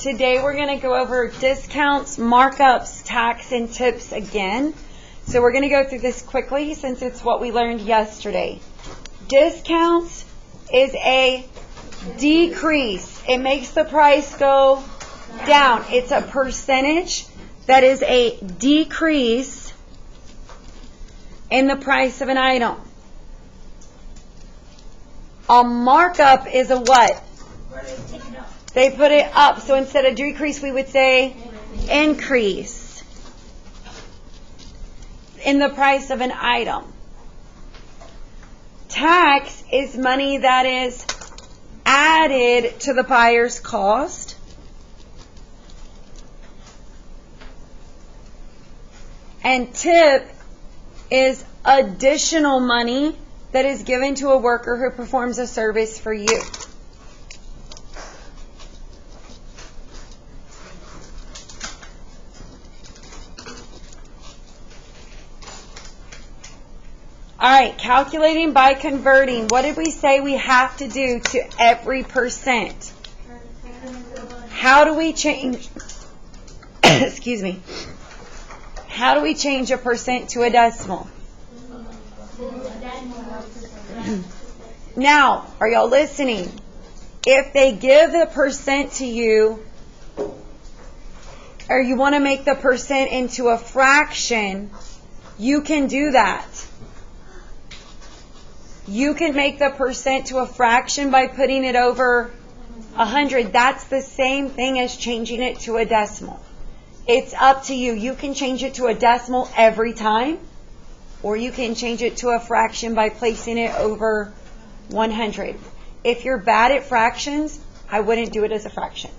Today we're going to go over discounts, markups, tax, and tips again. So we're going to go through this quickly since it's what we learned yesterday. Discounts is a decrease. It makes the price go down. It's a percentage that is a decrease in the price of an item. A markup is a what? They put it up. So instead of decrease, we would say increase in the price of an item. Tax is money that is added to the buyer's cost. And tip is additional money that is given to a worker who performs a service for you. All right, calculating by converting. What did we say we have to do to every percent? How do we change, excuse me, how do we change a percent to a decimal? Now, are y'all listening? If they give the percent to you, or you want to make the percent into a fraction, you can do that. You can make the percent to a fraction by putting it over 100. That's the same thing as changing it to a decimal. It's up to you. You can change it to a decimal every time, or you can change it to a fraction by placing it over 100. If you're bad at fractions, I wouldn't do it as a fraction.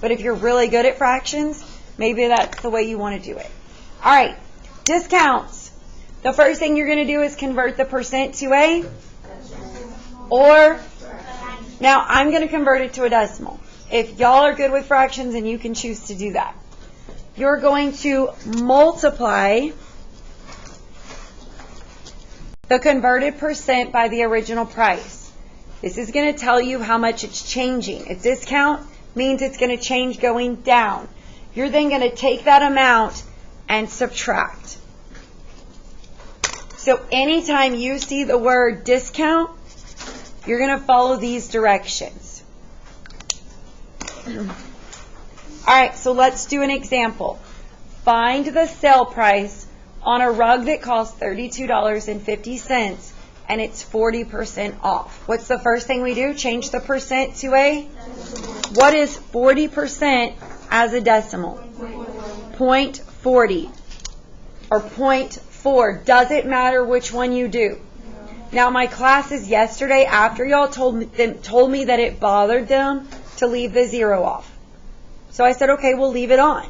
But if you're really good at fractions, maybe that's the way you want to do it. All right, discounts. The first thing you're going to do is convert the percent to a or. Now, I'm going to convert it to a decimal. If y'all are good with fractions, then you can choose to do that. You're going to multiply the converted percent by the original price. This is going to tell you how much it's changing. A discount means it's going to change going down. You're then going to take that amount and subtract. So anytime you see the word discount, you're going to follow these directions. All right, so let's do an example. Find the sale price on a rug that costs $32.50 and it's 40% off. What's the first thing we do? Change the percent to a? What is 40% as a decimal? 0.40 or 0.4. Does it matter which one you do? Now, my classes yesterday, after y'all told me that it bothered them to leave the zero off. So I said, okay, we'll leave it on.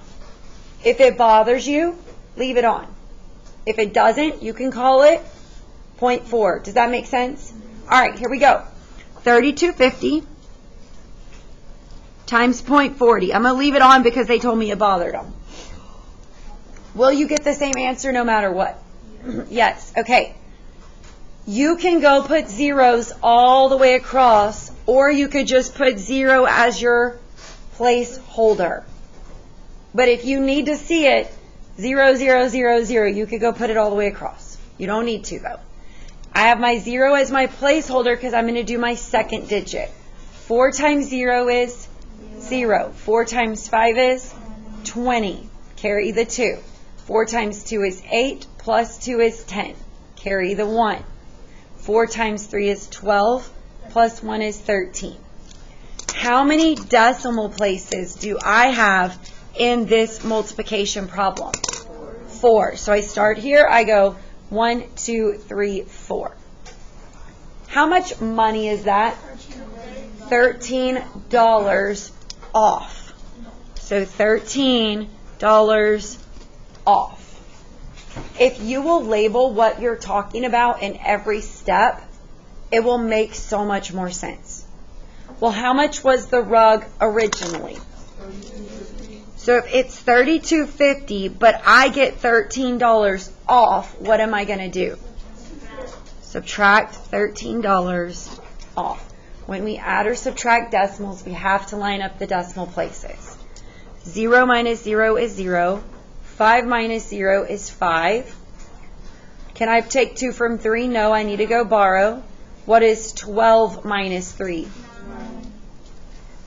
If it bothers you, leave it on. If it doesn't, you can call it 0.4. Does that make sense? All right, here we go. 32.50 times 0.40. I'm going to leave it on because they told me it bothered them. Will you get the same answer no matter what? Yes. Okay. You can go put zeros all the way across, or you could just put 0 as your placeholder. But if you need to see it, 0, 0, 0, 0, you could go put it all the way across. You don't need to, though. I have my 0 as my placeholder because I'm going to do my second digit. 4 times 0 is 0. 4 times 5 is 20. Carry the 2. 4 times 2 is 8, plus 2 is 10. Carry the 1. 4 times 3 is 12, plus 1 is 13. How many decimal places do I have in this multiplication problem? 4. So I start here, I go 1, 2, 3, 4. How much money is that? $13 off. So $13 off. If you will label what you're talking about in every step, it will make so much more sense. Well, how much was the rug originally? So if it's $32.50, but I get $13 off, what am I going to do? Subtract $13 off. when we add or subtract decimals, we have to line up the decimal places. 0 minus 0 is 0. 5 minus 0 is 5. Can I take 2 from 3? No, I need to go borrow. What is 12 minus 3?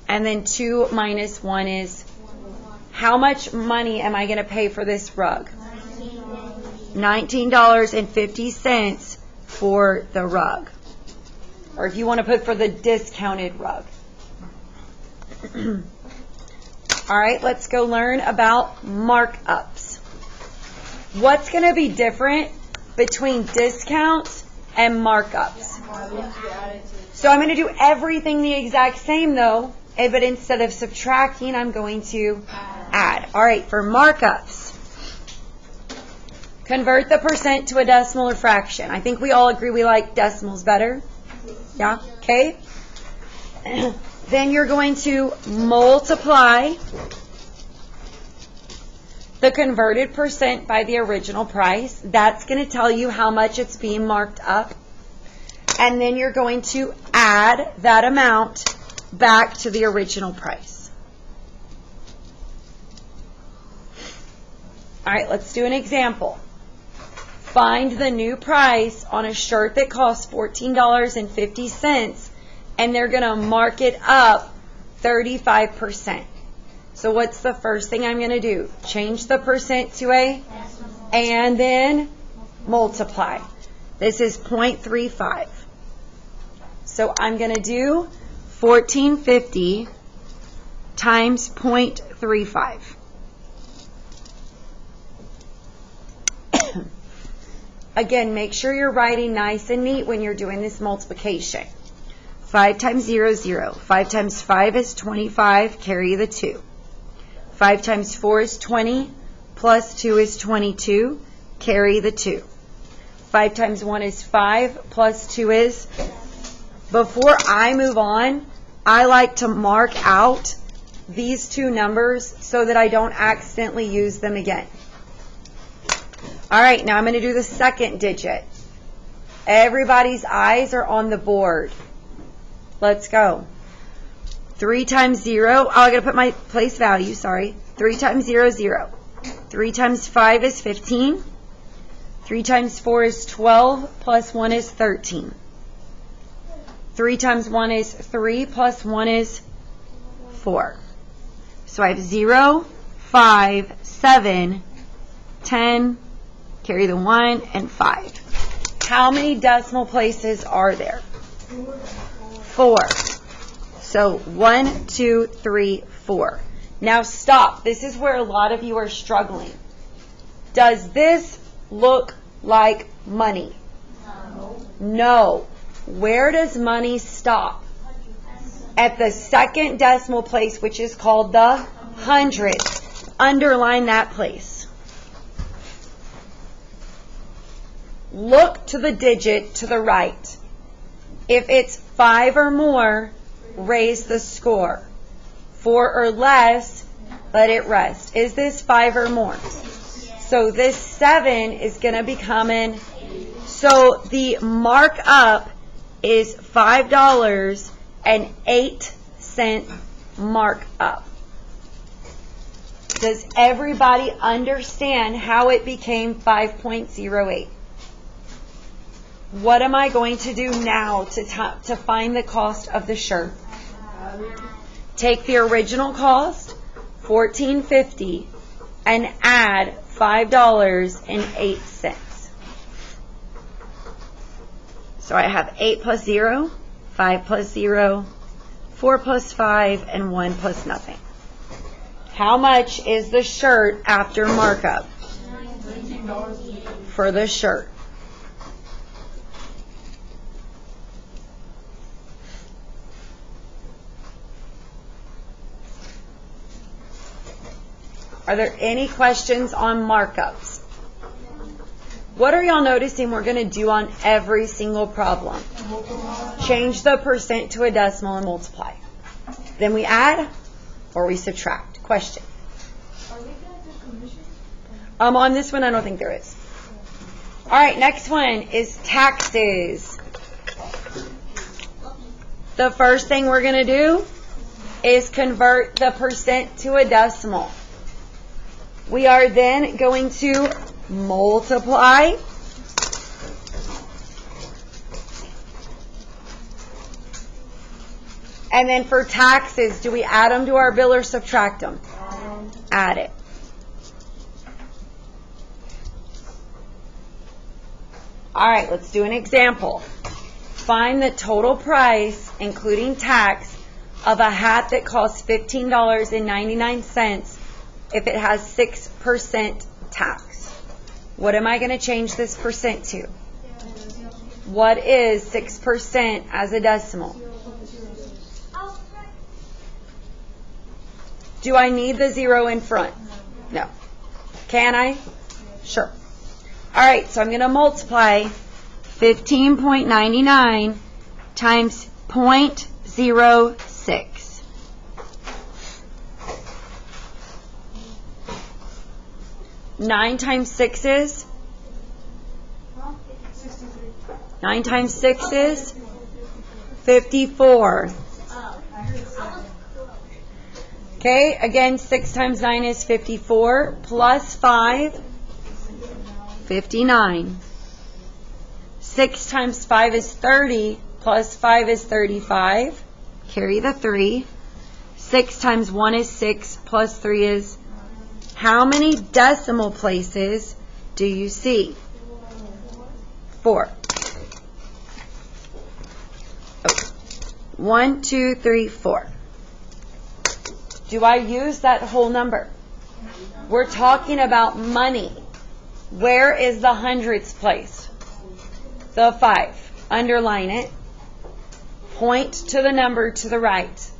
And then 2 minus 1 is, how much money am I going to pay for this rug? $19.50 for the rug. Or if you want to put for the discounted rug. All right, let's go learn about markups. What's going to be different between discounts and markups? So I'm going to do everything the exact same though, but instead of subtracting, I'm going to add. All right, for markups, convert the percent to a decimal or fraction. I think we all agree we like decimals better. Yeah, okay. Then you're going to multiply the converted percent by the original price. That's going to tell you how much it's being marked up. And then you're going to add that amount back to the original price. All right, let's do an example. Find the new price on a shirt that costs $14.50, and they're going to mark it up 35%. So what's the first thing I'm going to do? Change the percent to a, and then multiply. This is 0.35. So I'm going to do 1450 times 0.35. Again, make sure you're writing nice and neat when you're doing this multiplication. 5 times 0 is 0. 5 times 5 is 25. Carry the 2. 5 times 4 is 20. Plus 2 is 22. Carry the 2. 5 times 1 is 5. Plus 2 is... Before I move on, I like to mark out these two numbers so that I don't accidentally use them again. All right, now I'm going to do the second digit. Everybody's eyes are on the board. Let's go. 3 times 0, I got to put my place value, sorry. 3 times 0 is 0. 3 times 5 is 15. 3 times 4 is 12, plus 1 is 13. 3 times 1 is 3, plus 1 is 4. So I have 0, 5, 7, 10, carry the 1, and 5. How many decimal places are there? 4. So 1, 2, 3, 4. Now stop. This is where a lot of you are struggling. Does this look like money? No. Where does money stop? At the second decimal place, which is called the hundredth. Underline that place. Look to the digit to the right. If it's 5 or more, raise the score. 4 or less, let it rest. Is this 5 or more? So this 7 is going to be coming. So the markup is $5.08 markup. Does everybody understand how it became 5.08? What am I going to do now to find the cost of the shirt? Take the original cost, $14.50, and add $5.08. So I have 8 plus 0, 5 plus 0, 4 plus 5, and 1 plus nothing. How much is the shirt after markup? For the shirt. Are there any questions on markups? What are y'all noticing we're going to do on every single problem? Change the percent to a decimal and multiply. Then we add or we subtract. Question. Are we going to do commission? On this one, I don't think there is. All right, next one is taxes. The first thing we're going to do is convert the percent to a decimal. We are then going to multiply and then for taxes, do we add them to our bill or subtract them? Add it. All right, let's do an example. Find the total price, including tax, of a hat that costs $15.99 if it has 6% tax. What am I going to change this percent to? What is 6% as a decimal? Do I need the 0 in front? No. Can I? Sure. All right, so I'm going to multiply 15.99 times 0.06. Nine times 6 is? 9 times 6 is? 54. Okay, again, 6 times 9 is 54, plus 5, 59. 6 times 5 is 30, plus 5 is 35. Carry the 3. 6 times 1 is 6, plus 3 is... How many decimal places do you see? 4. Oh. 1, 2, 3, 4. Do I use that whole number? We're talking about money. Where is the hundreds place? The 5. Underline it. Point to the number to the right.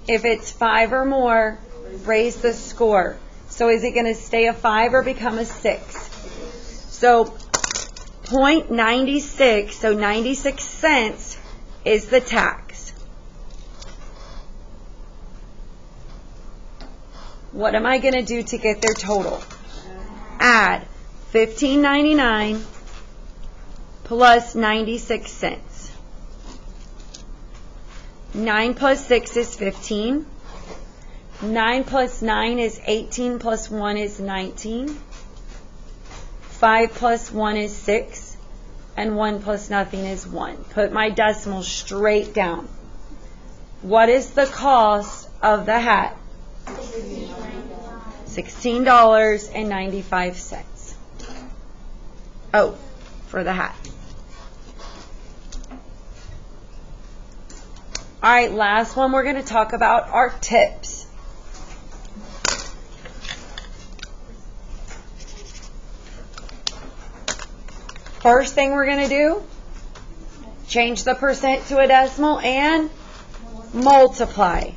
If it's 5 or more, raise the score. So is it going to stay a 5 or become a 6? So 0.96, so 96 cents is the tax. What am I going to do to get their total? Add $15.99 plus 96 cents. 9 plus 6 is 15. 9 plus 9 is 18 plus 1 is 19. 5 plus 1 is 6. And 1 plus nothing is 1. Put my decimal straight down. What is the cost of the hat? $16.95. Oh, for the hat. All right, last one we're going to talk about are tips. First thing we're going to do, change the percent to a decimal and multiply.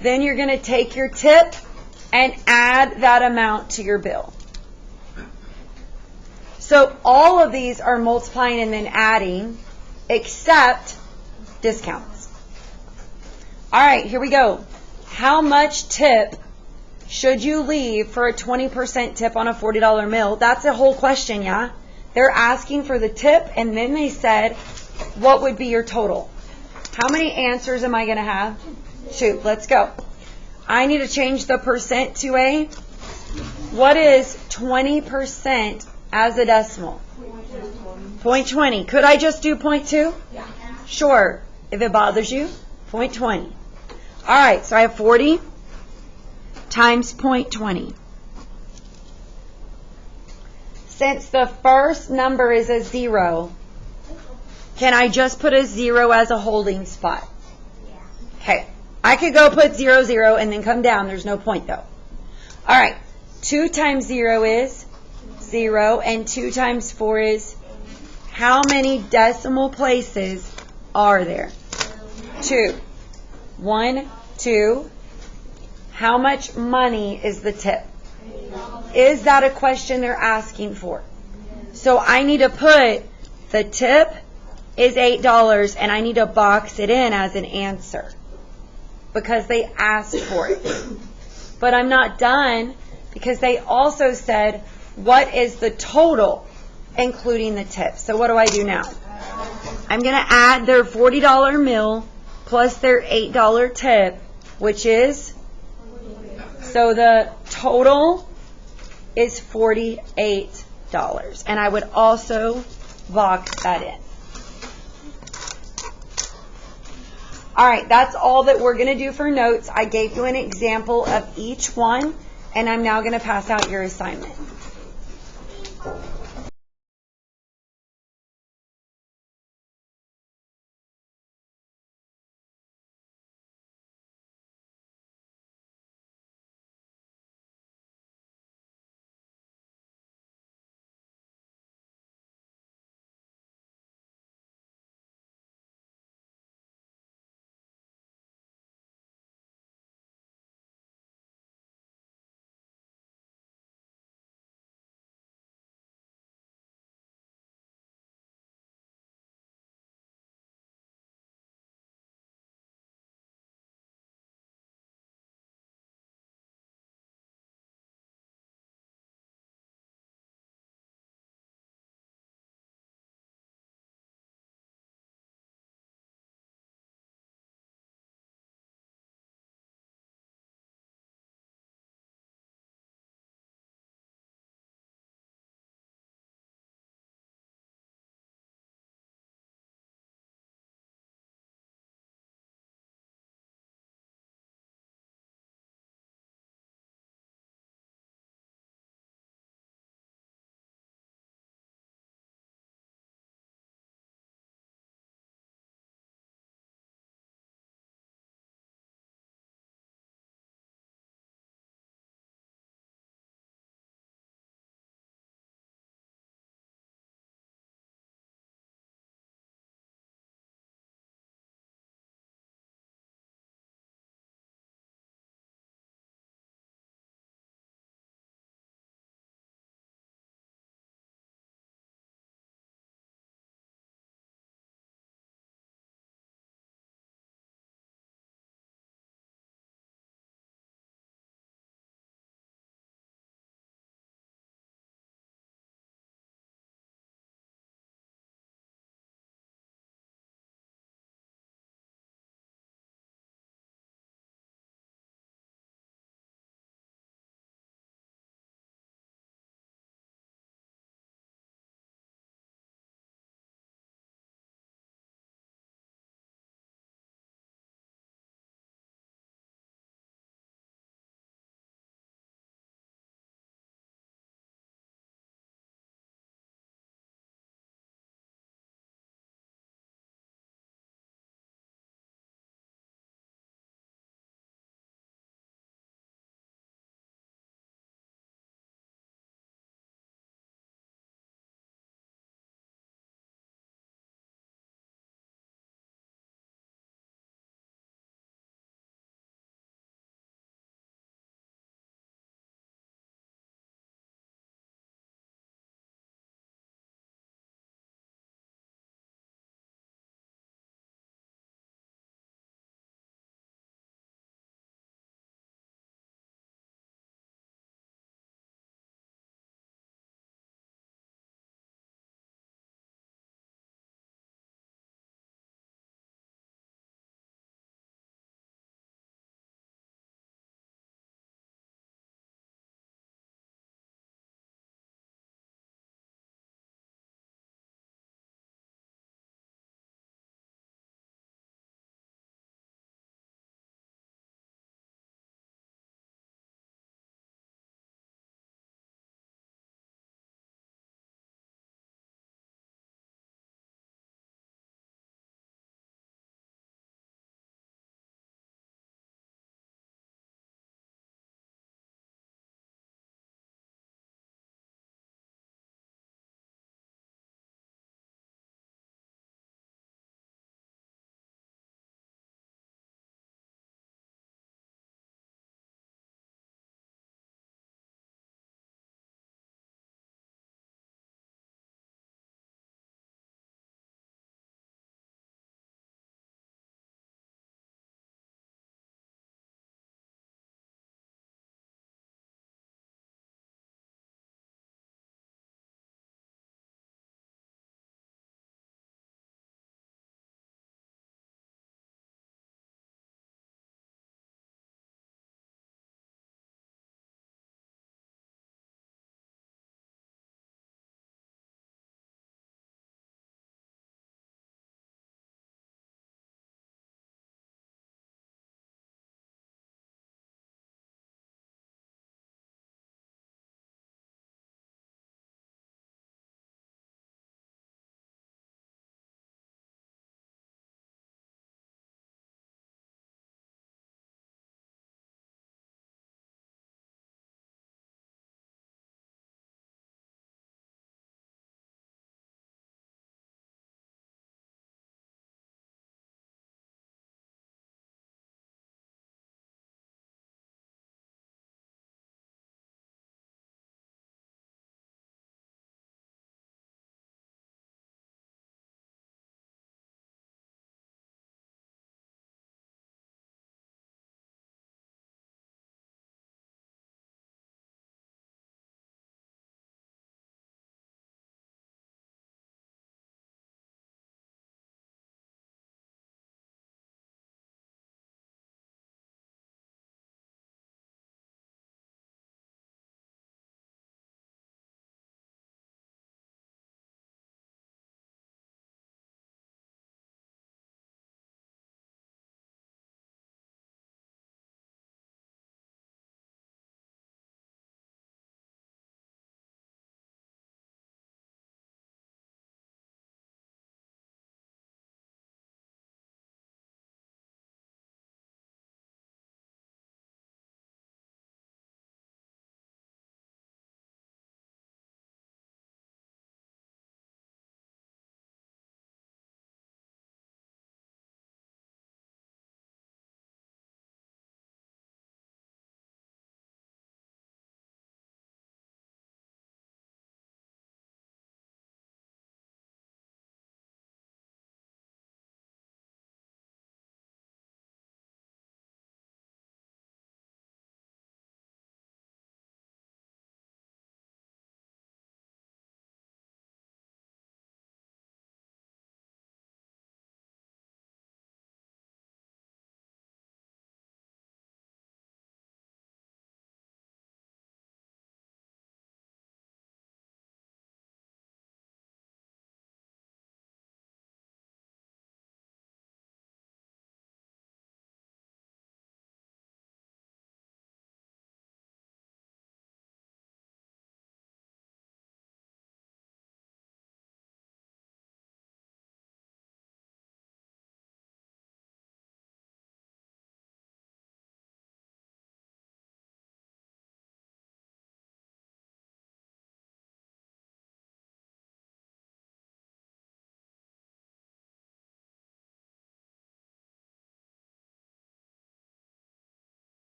Then you're going to take your tip and add that amount to your bill. So all of these are multiplying and then adding, except discounts. All right, here we go. How much tip should you leave for a 20% tip on a $40 bill? That's a whole question, yeah? They're asking for the tip, and then they said, what would be your total? How many answers am I going to have? 2. Let's go. I need to change the percent to a, what is 20% as a decimal? 0.20. Could I just do 0.2? Yeah. Sure. If it bothers you, 0.20. All right, so I have 40 times 0.20. Since the first number is a 0, can I just put a 0 as a holding spot? Okay. I could go put 0, 0, and then come down. There's no point, though. All right. 2 times 0 is 0, and 2 times 4 is, how many decimal places are there? 2. 1, 2. How much money is the tip? Is that a question they're asking for? So I need to put the tip is $8, and I need to box it in as an answer because they asked for it. But I'm not done because they also said, what is the total including the tip. So what do I do now? I'm going to add their $40 meal plus their $8 tip, which is, so the total is $48. And I would also box that in. All right, that's all that we're going to do for notes. I gave you an example of each one, and I'm now going to pass out your assignment.